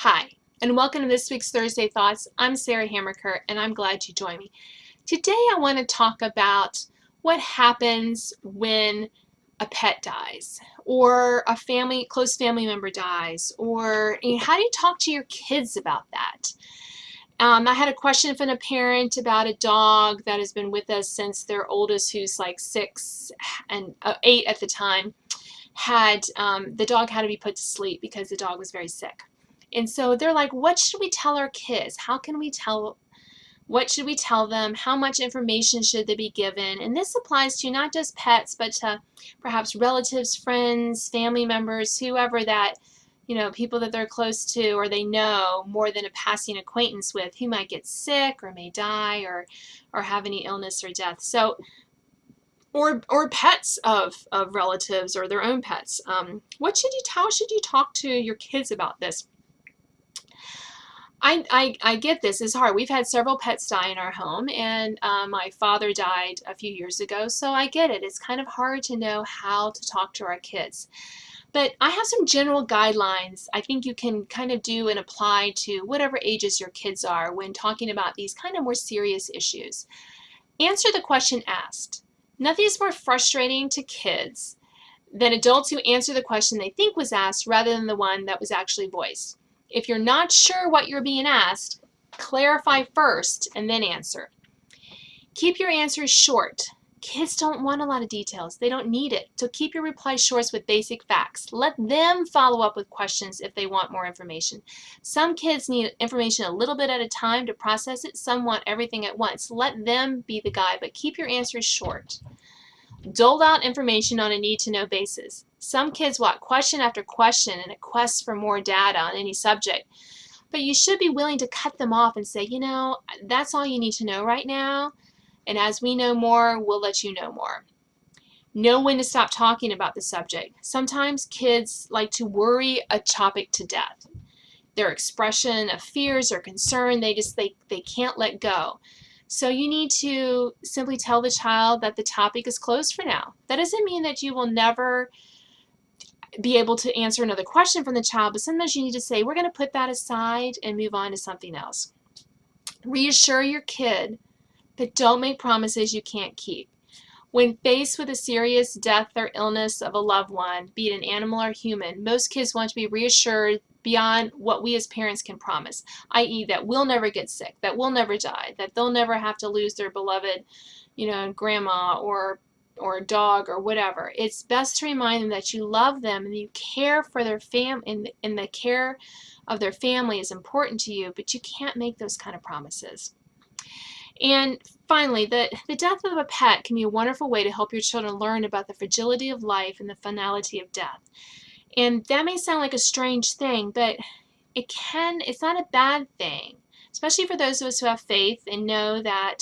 Hi, and welcome to this week's Thursday Thoughts. I'm Sarah Hammerkurt, and I'm glad you joined me. Today I want to talk about what happens when a pet dies, or a close family member dies, or how do you talk to your kids about that? I had a question from a parent about a dog that has been with us since their oldest, who's like 6 and 8 at the time, the dog had to be put to sleep because the dog was very sick. And so they're like, what should we tell our kids? What should we tell them? How much information should they be given? And this applies to not just pets, but to perhaps relatives, friends, family members, whoever that, people that they're close to or they know more than a passing acquaintance with, who might get sick or may die or have any illness or death. So, or pets of relatives or their own pets. How should you talk to your kids about this? I get this. It's hard. We've had several pets die in our home, and my father died a few years ago, so I get it. It's kind of hard to know how to talk to our kids. But I have some general guidelines I think you can kind of do and apply to whatever ages your kids are when talking about these kind of more serious issues. Answer the question asked. Nothing is more frustrating to kids than adults who answer the question they think was asked rather than the one that was actually voiced. If you're not sure what you're being asked, clarify first and then answer. Keep your answers short. Kids don't want a lot of details. They don't need it. So keep your replies short with basic facts. Let them follow up with questions if they want more information. Some kids need information a little bit at a time to process it. Some want everything at once. Let them be the guide, but keep your answers short. Dole out information on a need-to-know basis. Some kids want question after question and a quest for more data on any subject. But you should be willing to cut them off and say, that's all you need to know right now. And as we know more, we'll let you know more. Know when to stop talking about the subject. Sometimes kids like to worry a topic to death. Their expression of fears or concern, they can't let go. So you need to simply tell the child that the topic is closed for now. That doesn't mean that you will never be able to answer another question from the child, but sometimes you need to say, we're going to put that aside and move on to something else. Reassure your kid, but don't make promises you can't keep. When faced with a serious death or illness of a loved one, be it an animal or human, most kids want to be reassured beyond what we as parents can promise, i.e. that we'll never get sick, that we'll never die, that they'll never have to lose their beloved, grandma or dog or whatever. It's best to remind them that you love them and you care for their family, and the care of their family is important to you, but you can't make those kind of promises. And finally, the death of a pet can be a wonderful way to help your children learn about the fragility of life and the finality of death. And that may sound like a strange thing, but it's not a bad thing, especially for those of us who have faith and know that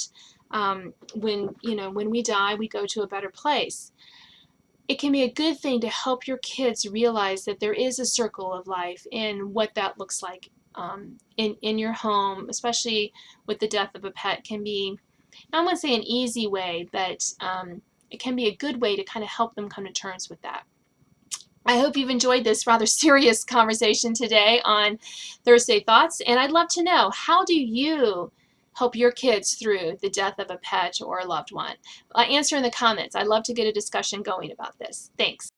when we die, we go to a better place. It can be a good thing to help your kids realize that there is a circle of life and what that looks like in your home, especially with the death of a pet, can be, I don't want to say an easy way, but it can be a good way to kind of help them come to terms with that. I hope you've enjoyed this rather serious conversation today on Thursday Thoughts, and I'd love to know, how do you help your kids through the death of a pet or a loved one? Answer in the comments. I'd love to get a discussion going about this. Thanks.